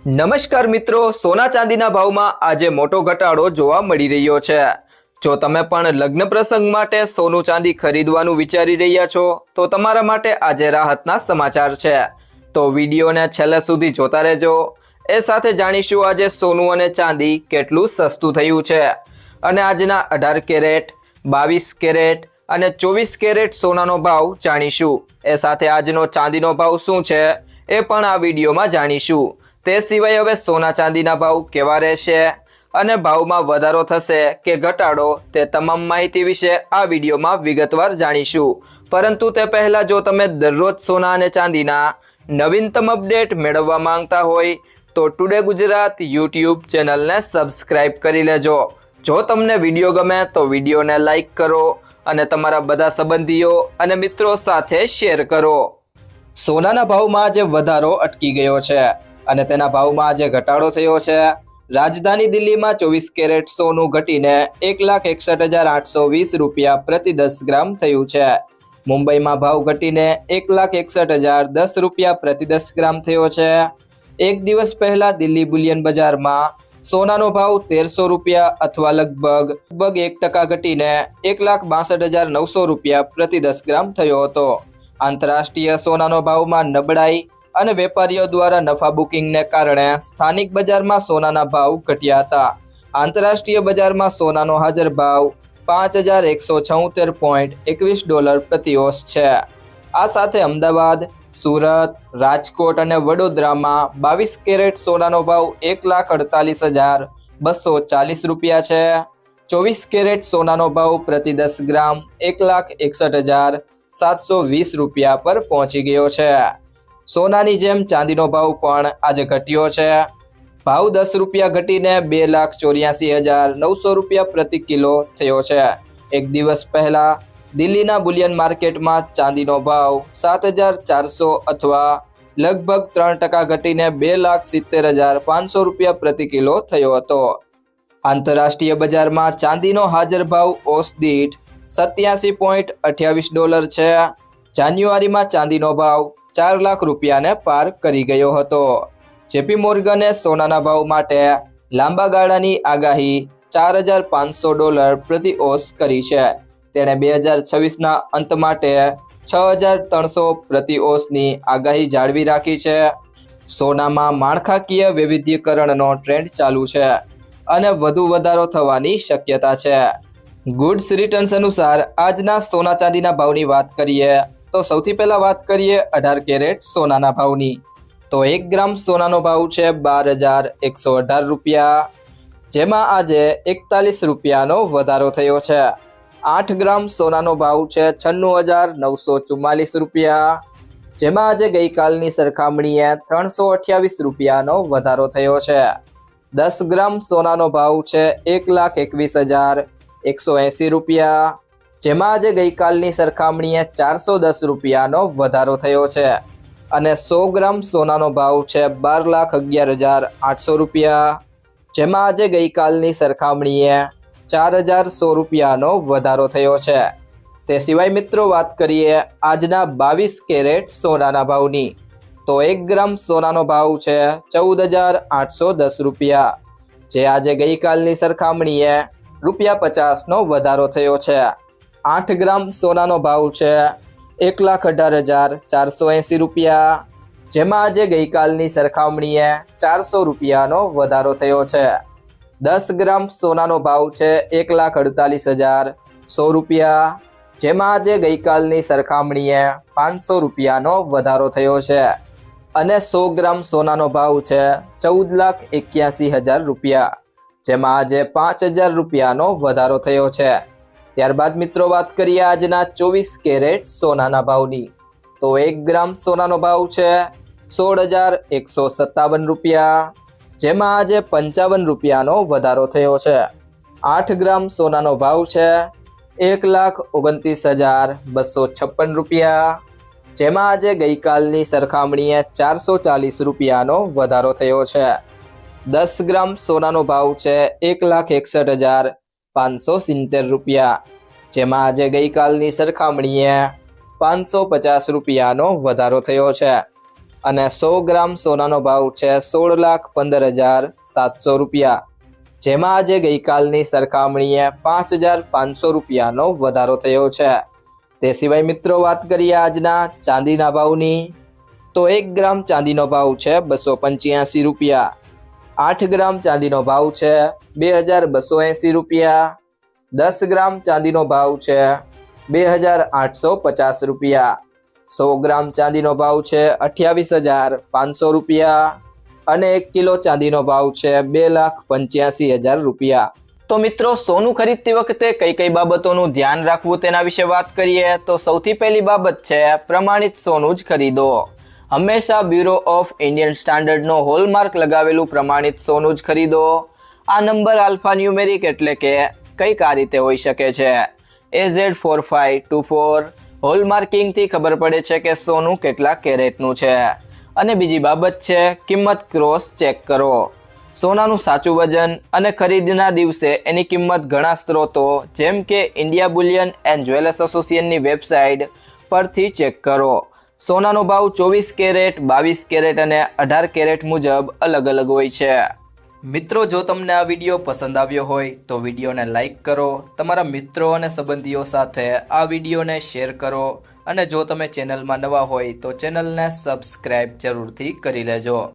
નમસ્કાર મિત્રો, સોના ચાંદીના ભાવમાં આજે મોટો ઘટાડો જોવા મળી રહ્યો છે। જો તમે પણ લગ્ન પ્રસંગ માટે સોનું ચાંદી ખરીદવાનું વિચારી રહ્યા છો તો તમારા માટે આજે રાહતના સમાચાર છે। તો વિડીયોને છેલ્લે સુધી જોતા રહેજો। એ સાથે જાણીશું આજે સોનું અને ચાંદી કેટલું સસ્તું થયું છે અને આજના 18 કેરેટ, 22 કેરેટ અને 24 કેરેટ સોનાનો ભાવ જાણીશું। એ સાથે આજનો ચાંદીનો ભાવ શું છે એ પણ આ વિડીયોમાં જાણીશું। તે સિવાય હવે સોના ચાંદીના ભાવ કેવા રહેશે અને ભાવમાં વધારો થશે કે ઘટાડો તે તમામ માહિતી વિશે આ વિડીયોમાં વિગતવાર જાણીશું। પરંતુ તે પહેલા જો તમે દરરોજ સોના અને ચાંદીના નવીનતમ અપડેટ મેળવવા માંગતા હોય તો ટુડે ગુજરાત યુટ્યુબ ચેનલને સબસ્ક્રાઇબ કરી લેજો। જો તમને વિડીયો ગમે તો વિડીયોને લાઈક કરો અને તમારા બધા સંબંધીઓ અને મિત્રો સાથે શેર કરો। સોનાના ભાવમાં આજે વધારો અટકી ગયો છે અને તેના ભાવમાં આજે ઘટાડો થયો છે। રાજધાની દિલ્હીમાં 24 કેરેટ સોનું ઘટીને 1,61,820 રૂપિયા પ્રતિ 10 ગ્રામ થયું છે। મુંબઈમાં ભાવ ઘટીને 1,61,010 રૂપિયા પ્રતિ 10 ગ્રામ થયો છે। એક દિવસ પહેલા દિલ્હી બુલિયન બજારમાં સોનાનો ભાવ 1300 રૂપિયા અથવા લગભગ 1% ઘટીને 1,62,900 રૂપિયા પ્રતિ 10 ગ્રામ થયો હતો। આંતરરાષ્ટ્રીય સોનાનો ભાવમાં નબળાઈ અને વેપારીઓ દ્વારા નફા બુકિંગને કારણે સ્થાનિક બજારમાં સોનાના ભાવ ઘટ્યા હતા। આંતરરાષ્ટ્રીય બજારમાં સોનાનો હાજર ભાવ $5,176.21 પ્રતિ ઓસ છે। આ સાથે અમદાવાદ, સુરત, રાજકોટ અને વડોદરામાં 22 કેરેટ સોનાનો ભાવ 1,48,240 રૂપિયા છે। 24 કેરેટ સોનાનો ભાવ પ્રતિ 10 ગ્રામ 1,61,720 રૂપિયા પર પહોંચી ગયો છે। સોનાની જેમ ચાંદીનો ભાવ પણ આજે ઘટ્યો છે। ભાવ 10 રૂપિયા ઘટીને 2,84,900 રૂપિયા પ્રતિ કિલો થયો છે। એક દિવસ પહેલા દિલ્હીના બુલિયન માર્કેટમાં ચાંદીનો ભાવ 7,400 અથવા લગભગ 3% ઘટીને 2,70,500 રૂપિયા પ્રતિ કિલો થયો હતો। આંતરરાષ્ટ્રીય બજારમાં ચાંદીનો હાજર ભાવ ઓસ દીઠ $87.28 છે। જાન્યુઆરીમાં ચાંદીનો ભાવ 4 લાખ રૂપિયાને પાર કરી ગયો હતો। જેપી મોર્ગને સોનાના ભાવ માટે લાંબા ગાળાની આગાહી $4,500 પ્રતિ ઓસ કરી છે। તેણે 2026ના અંત માટે 6,300 પ્રતિ ઓસની આગાહી જાળવી રાખી છે। સોનામાં માળખાકીય વૈવિધ્યકરણનો ટ્રેન્ડ ચાલુ છે અને વધુ વધારો થવાની શક્યતા છે। ગુડ્સ રિટર્ન્સ અનુસાર આજના સોના ચાંદીના ભાવની વાત કરીએ તો સૌથી પહેલા વાત કરીએ 18 કેરેટ સોનાના ભાવની। તો 1 ગ્રામ સોનાનો ભાવ છે 12,118 રૂપિયા, જેમાં આજે 41 રૂપિયાનો વધારો થયો છે। 8 ગ્રામ સોનાનો ભાવ છે 96,944 રૂપિયા, જેમાં આજે ગઈકાલની સરખામણીએ 328 રૂપિયાનો વધારો થયો છે। 10 ગ્રામ સોનાનો ભાવ છે 1,21,180 રૂપિયા, જેમાં આજે ગઈકાલની સરખામણીએ 410 રૂપિયાનો વધારો થયો છે અને 100 ગ્રામ સોનાનો ભાવ છે 12,11,800 રૂપિયા, જેમાં આજે ગઈકાલની સરખામણીએ 4,100 રૂપિયાનો વધારો થયો છે। તે સિવાય મિત્રો વાત કરીએ આજના 22 કેરેટ સોનાના ભાવની। તો 1 ગ્રામ સોનાનો ભાવ છે 14,810 રૂપિયા, જે આજે ગઈકાલની સરખામણીએ ₹50નો વધારો થયો છે। 8 ગ્રામ સોનાનો ભાવ છે 1,18,480 રૂપિયા, જેમાં આજે ગઈકાલની સરખામણીએ 400 રૂપિયાનો વધારો થયો છે। 10 ગ્રામ સોનાનો ભાવ છે 1,48,100 રૂપિયા, જેમાં આજે ગઈકાલની સરખામણીએ 500 રૂપિયાનો વધારો થયો છે અને 100 ગ્રામ સોનાનો ભાવ છે 14,81,000 રૂપિયા, જેમાં આજે 5,000 રૂપિયાનો વધારો થયો છે। ત્યારબાદ મિત્રો વાત કરીએ આજના 24 કેરેટ સોનાના ભાવની। તો 1 ગ્રામ સોનાનો ભાવ છે 16,157 રૂપિયા, જેમાં આજે 55 રૂપિયાનો વધારો થયો છે। 8 ગ્રામ સોનાનો ભાવ છે 1,29,256 રૂપિયા, જેમાં આજે ગઈકાલની સરખામણીએ 440 રૂપિયાનો વધારો થયો છે। 10 ગ્રામ સોનાનો ભાવ છે 1,61,570 રૂપિયા, જેમાં આજે ગઈકાલની સરખામણીએ 550 રૂપિયાનો વધારો થયો છે। અને 100 ગ્રામ સોનાનો ભાવ છે 16,15,700 રૂપિયા, જેમાં આજે ગઈકાલની સરખામણીએ 5,500 રૂપિયાનો વધારો થયો છે। તે સિવાય મિત્રો વાત કરીએ આજના ચાંદીના ભાવની, તો 1 ગ્રામ ચાંદીનો ભાવ છે 285 રૂપિયા, 8 ગ્રામ ચાંદીનો ભાવ છે 2,280 રૂપિયા, 10 ગ્રામ ચાંદીનો ભાવ છે 2,850 રૂપિયા, 100 ગ્રામ ચાંદીનો ભાવ છે 28,500 રૂપિયા અને 1 કિલો ચાંદીનો ભાવ છે 2,85,000 રૂપિયા। તો મિત્રો સોનું ખરીદતી વખતે કઈ કઈ બાબતોનું ધ્યાન રાખવું તેના વિશે વાત કરીએ તો સૌથી પહેલી બાબત છે પ્રમાણિત સોનું જ ખરીદો। હંમેશા બ્યુરો ઓફ ઇન્ડિયન સ્ટાન્ડર્ડનો હોલમાર્ક લગાવેલું પ્રમાણિત સોનું જ ખરીદો। આ નંબર આલ્ફા ન્યુમેરિક એટલે કે કઈક આ રીતે હોઈ શકે છે AZ4524। હોલમાર્કિંગથી ખબર પડે છે કે સોનું કેટલા કેરેટનું છે। અને બીજી બાબત છે કિંમત ક્રોસ ચેક કરો। સોનાનું સાચું વજન અને ખરીદના દિવસે એની કિંમત ઘણા સ્ત્રોતો જેમ કે ઇન્ડિયા બુલિયન એન્ડ જ્વેલર્સ એસોસિએશનની વેબસાઇટ પરથી ચેક કરો। સોનાનો ભાવ 24 કેરેટ, 22 કેરેટ અને 18 કેરેટ મુજબ અલગ અલગ હોય છે। મિત્રો જો તમને આ વિડીયો પસંદ આવ્યો હોય તો વિડીયોને લાઈક કરો, તમારા મિત્રો અને સંબંધીઓ સાથે આ વિડીયોને શેર કરો અને જો તમે ચેનલમાં નવા હોય તો ચેનલને સબસ્ક્રાઈબ જરૂરથી કરી લેજો।